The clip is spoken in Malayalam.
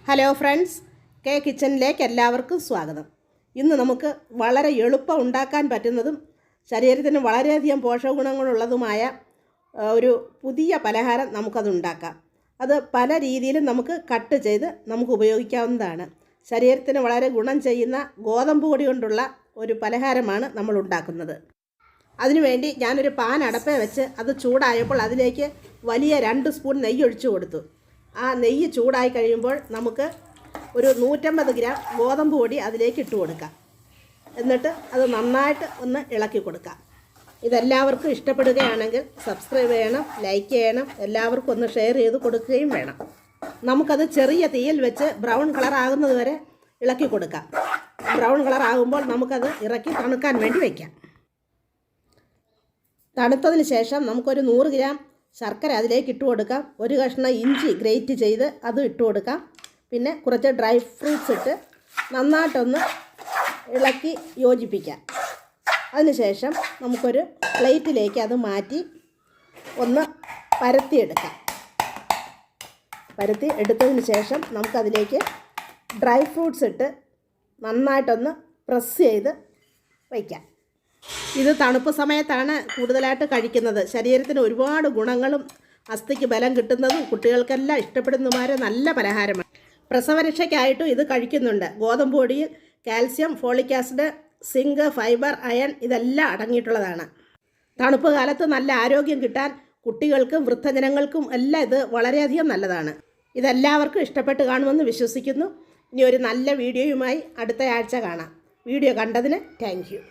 ഹലോ ഫ്രണ്ട്സ്, കെ കിച്ചണിലേക്ക് എല്ലാവർക്കും സ്വാഗതം. ഇന്ന് നമുക്ക് വളരെ എളുപ്പം ഉണ്ടാക്കാൻ പറ്റുന്നതും ശരീരത്തിന് വളരെയധികം പോഷകഗുണങ്ങളുള്ളതുമായ ഒരു പുതിയ പലഹാരം നമുക്കത് ഉണ്ടാക്കാം. അത് പല രീതിയിലും നമുക്ക് കട്ട് ചെയ്ത് നമുക്ക് ഉപയോഗിക്കാവുന്നതാണ്. ശരീരത്തിന് വളരെ ഗുണം ചെയ്യുന്ന ഗോതമ്പ് പൊടി കൊണ്ടുള്ള ഒരു പലഹാരമാണ് നമ്മൾ ഉണ്ടാക്കുന്നത്. അതിനുവേണ്ടി ഞാനൊരു പാൻ അടപ്പേ വെച്ച് അത് ചൂടായപ്പോൾ അതിലേക്ക് വലിയ 2 സ്പൂൺ നെയ്യ് ഒഴിച്ചു കൊടുത്തു. ആ നെയ്യ് ചൂടായി കഴിയുമ്പോൾ നമുക്ക് ഒരു 150 ഗ്രാം ഗോതമ്പ് പൊടി അതിലേക്ക് ഇട്ട് കൊടുക്കാം. എന്നിട്ട് അത് നന്നായിട്ട് ഒന്ന് ഇളക്കി കൊടുക്കാം. ഇതെല്ലാവർക്കും ഇഷ്ടപ്പെടുകയാണെങ്കിൽ സബ്സ്ക്രൈബ് ചെയ്യണം, ലൈക്ക് ചെയ്യണം, എല്ലാവർക്കും ഒന്ന് ഷെയർ ചെയ്ത് കൊടുക്കുകയും വേണം. നമുക്കത് ചെറിയ തീയിൽ വെച്ച് ബ്രൗൺ കളർ ആകുന്നത് വരെ ഇളക്കി കൊടുക്കാം. ബ്രൗൺ കളർ ആകുമ്പോൾ നമുക്കത് ഇറക്കി തണുക്കാൻ വേണ്ടി വയ്ക്കാം. തണുത്തതിന് ശേഷം നമുക്കൊരു 100 ഗ്രാം ശർക്കര അതിലേക്ക് ഇട്ട് കൊടുക്കാം. ഒരു കഷ്ണം ഇഞ്ചി ഗ്രേറ്റ് ചെയ്ത് അത് ഇട്ട് കൊടുക്കാം. പിന്നെ കുറച്ച് ഡ്രൈ ഫ്രൂട്ട്സ് ഇട്ട് നന്നായിട്ടൊന്ന് ഇളക്കി യോജിപ്പിക്കാം. അതിനുശേഷം നമുക്കൊരു പ്ലേറ്റിലേക്ക് അത് മാറ്റി ഒന്ന് പരത്തിയെടുക്കാം. പരത്തി എടുത്തതിന് ശേഷം നമുക്കതിലേക്ക് ഡ്രൈ ഫ്രൂട്ട്സ് ഇട്ട് നന്നായിട്ടൊന്ന് പ്രസ് ചെയ്ത് വയ്ക്കാം. ഇത് തണുപ്പ് സമയത്താണ് കൂടുതലായിട്ട് കഴിക്കുന്നത്. ശരീരത്തിന് ഒരുപാട് ഗുണങ്ങളും അസ്ഥിക്ക് ബലം കിട്ടുന്നതും കുട്ടികൾക്കെല്ലാം ഇഷ്ടപ്പെടുന്നതുമായ നല്ല പലഹാരമാണ്. പ്രസവരക്ഷയ്ക്കായിട്ടും ഇത് കഴിക്കുന്നുണ്ട്. ഗോതമ്പ് പൊടിയിൽ calcium, folic acid, zinc, fibre, iron ഇതെല്ലാം അടങ്ങിയിട്ടുള്ളതാണ്. തണുപ്പ് കാലത്ത് നല്ല ആരോഗ്യം കിട്ടാൻ കുട്ടികൾക്കും വൃദ്ധജനങ്ങൾക്കും എല്ലാം ഇത് വളരെയധികം നല്ലതാണ്. ഇതെല്ലാവർക്കും ഇഷ്ടപ്പെട്ട് കാണുമെന്ന് വിശ്വസിക്കുന്നു. ഇനി ഒരു നല്ല വീഡിയോയുമായി അടുത്ത ആഴ്ച കാണാം. വീഡിയോ കണ്ടതിന് താങ്ക് യു.